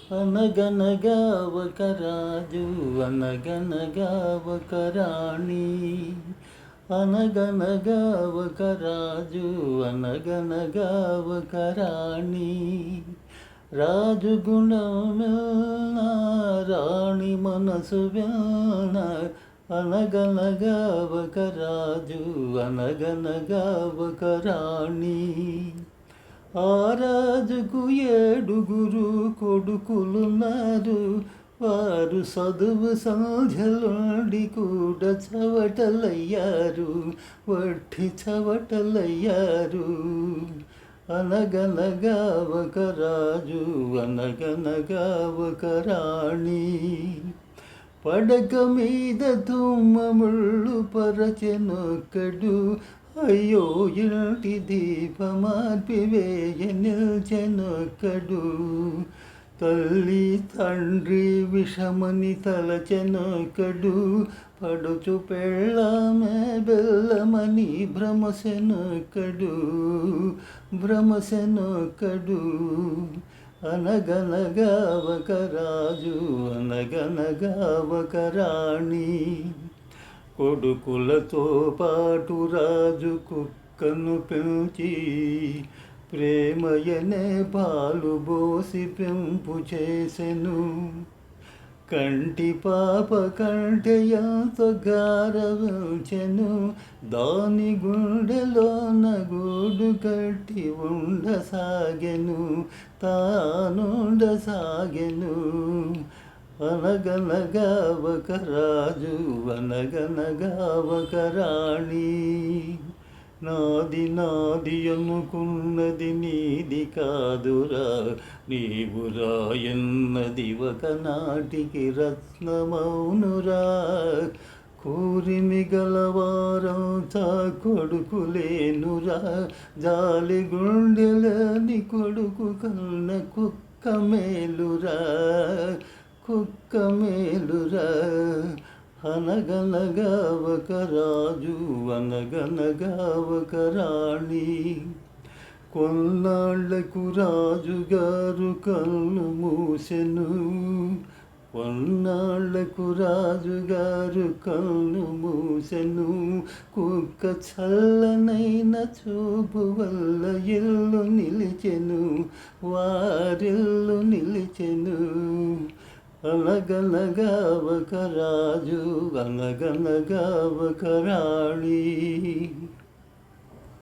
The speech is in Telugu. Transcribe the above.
అనగనగా ఒక రాజు అనగనగా ఒక రాణి. అనగనగా ఒక రాజు అనగనగా ఒక రాణి. రాజు గుణమెల్న రాణి మనసు వెల్న. అనగనగా ఒక రాజు అనగనగా ఒక రాణి. ఆ రాజుకు 7 కొడుకులున్నారు. వారు చదువు సంధ్యలుండి కూడా చవటలయ్యారు, వట్టి చవటలయ్యారు. అనగనగా ఒక రాజు అనగనగా ఒక రాణి. పడక మీద తుమ్మముళ్ళు పరచెనొక్కడు. అయ్యో ఇంటి దీపమార్పివేయ నిల్చెనొక్కడు. తల్లి తండ్రి విషమని తలచెనొక్కడు. పడుచు పెళ్ళామె బెల్లమని భ్రమసెనొక్కడు. అనగనగా ఒక రాజు అనగనగా ఒక రాణి. కొడుకులతో పాటు రాజు కుక్కను పెంచి ప్రేమయనే పాలు బోసి పెంపు చేసెను. కంటి పాప కంటే ఎంతో గారవించెను. దాని గుండెలోన గూడు కట్టి ఉండసాగెను, తానుండసాగెను. అనగనగా ఒక రాజు అనగనగా ఒక రాణి. నాది నాది అనుకున్నది నీది కాదురా, నీవు రాయన్నది ఒకనాటికి రత్నమౌనురా. కూరిమి గలవారంతా కొడుకులేనురా, జాలి గుండెలని కొడుకు కన్న కుక్క మేలురా, కుక్క మేలురా. అనగనగా ఒక రాజు అనగనగా ఒక రాణి. కొన్నాళ్లకు రాజుగారు కళ్ళు మూసెను. కొన్నాళ్లకు రాజుగారు కళ్ళు మూసెను. కుక్క చల్లనైన చూపు వల్ల ఇల్లు నిలిచెను, వారిల్లు నిలిచెను. అనగనగా ఒక రాజు అనగనగా ఒక రాణి.